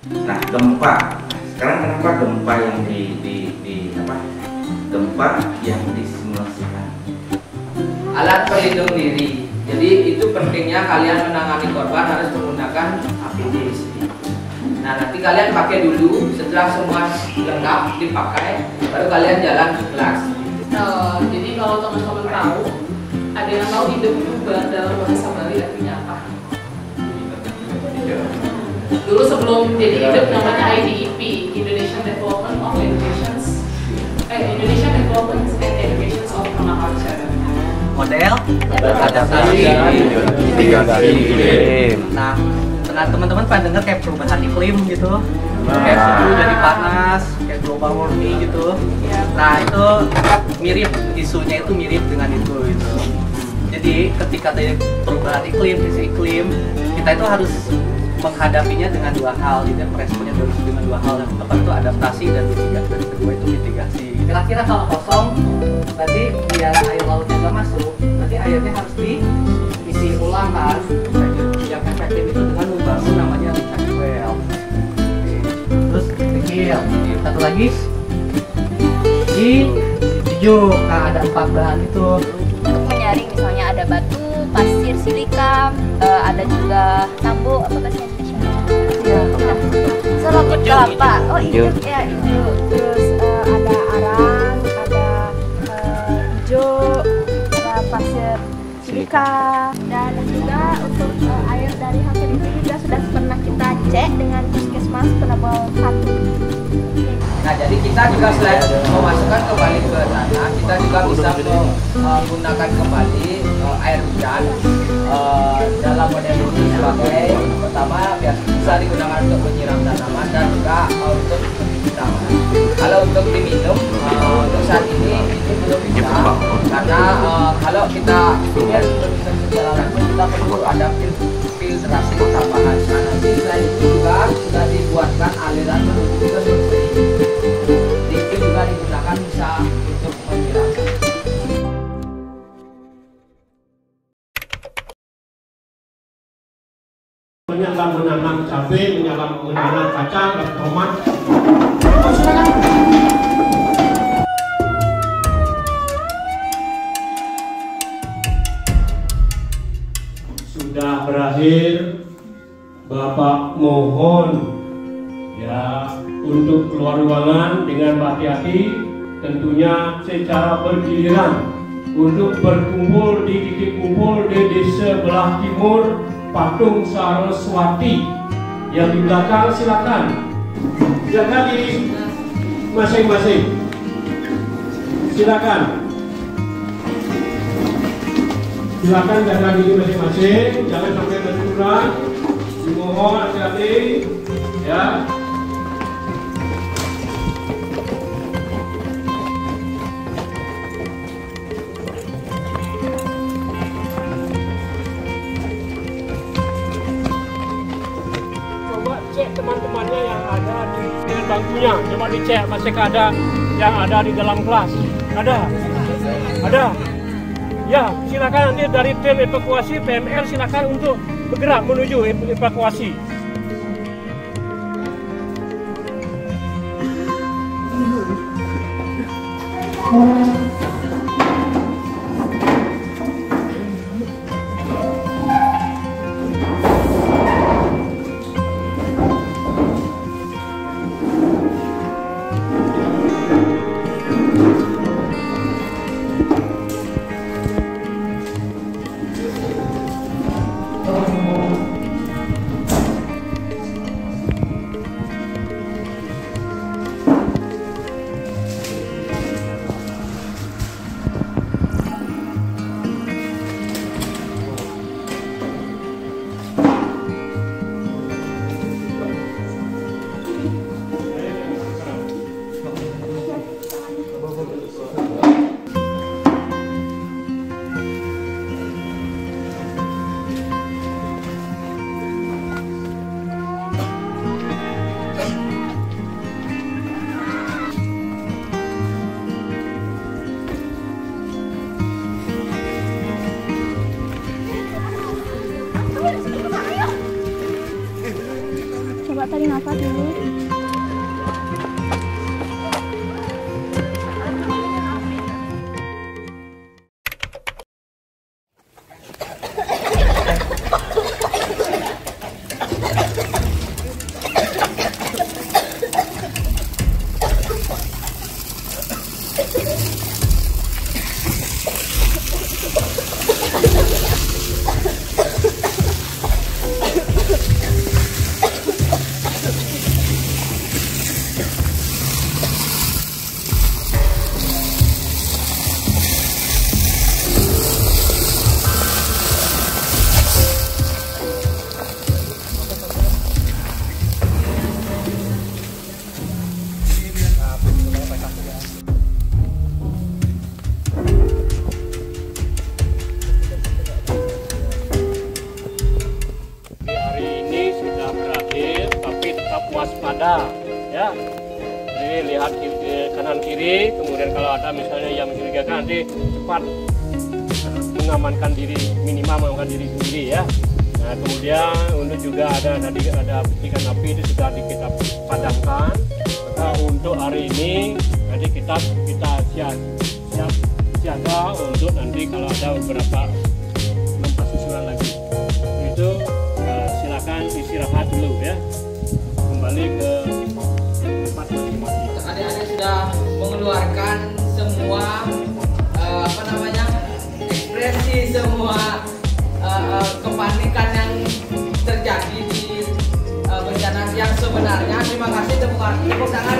Nah, gempa. Sekarang kenapa gempa yang gempa yang disimulasikan? Alat pelindung diri. Jadi itu pentingnya kalian menangani korban harus menggunakan APD. Nah, nanti kalian pakai dulu, setelah semua lengkap dipakai, baru kalian jalan ke kelas. Jadi kalau teman-teman tahu, ada yang tahu hidup juga dalam bahasa Bali artinya apa? Dulu sebelum jadi hidup namanya IDEP, Indonesian Development and Education of Monaculture. Model adaptasi mitigasi iklim. Nah, teman-teman pada dengar kayak perubahan iklim gitu, kayak suhu jadi panas, kayak global warming gitu. Nah, itu mirip, isunya itu mirip dengan itu gitu. Jadi ketika ada perubahan iklim, krisis iklim, kita itu harus menghadapinya dengan dua hal. Jadi meresponnya dengan dua hal. Yang pertama itu adaptasi dan mitigasi, dan kedua itu mitigasi. Kira-kira kalau kosong, berarti biar air lautnya nggak masuk, berarti airnya harus diisi ulang kan. Yang efektif itu dengan membangun namanya recharge well. Terus kecil, satu lagi di hijau. Nah, ada 4 bahan itu. Untuk menyaring misalnya ada batu, pasir, silika, ada juga tambu, apa bahasa Indonesia? Ya. Serabut kelapa. Oh iya, ya itu. Terus ada arang, ada hijau, ada pasir silika, dan juga untuk air dari hasil itu juga sudah pernah kita cek dengan Puskesmas Penabal 1. Nah, jadi kita juga selain memasukkan kembali ke tanah, kita juga bisa menggunakan kembali air hujan dalam model ini sebagai pertama bisa digunakan untuk menyiram tanaman dan juga untuk mencuci tangan. Kalau untuk diminum untuk saat ini itu belum bisa, karena kalau kita ingin bisa secara langsung kita perlu ada filtrasi tambahan. Nah, nanti selain itu juga sudah dibuatkan aliran menuju ke sungai. Itu juga digunakan bisa untuk menyiram. Menanam cabai, menanam kacang dan tomat. Sudah berakhir, Bapak mohon ya untuk keluar ruangan dengan hati-hati, tentunya secara bergiliran untuk berkumpul di titik kumpul di sebelah timur Patung Saraswati. Yang di belakang silakan jaga diri masing-masing, silakan jaga diri masing-masing, jangan sampai berkurang, dimohon hati-hati ya. Teman-temannya yang ada di bangkunya, coba dicek masih ada yang ada di dalam kelas. Ada. Ya, silakan nanti dari tim evakuasi PML silakan untuk bergerak menuju evakuasi. apa dulu? Waspada ya, jadi lihat kanan kiri, kemudian kalau ada misalnya yang mencurigakan nanti cepat mengamankan diri, minimal mengamankan diri sendiri ya. Nah kemudian untuk juga ada tadi ada percikan api itu sudah kita padamkan. Maka untuk hari ini nanti kita siap siaga untuk nanti kalau ada beberapa gempa susulan lagi itu silakan istirahat dulu ya. Kembali ke tempat masing-masing. Adik-adik sudah mengeluarkan semua ekspresi, semua kepanikan yang terjadi di bencana yang sebenarnya. Terima kasih, tepuk tangan.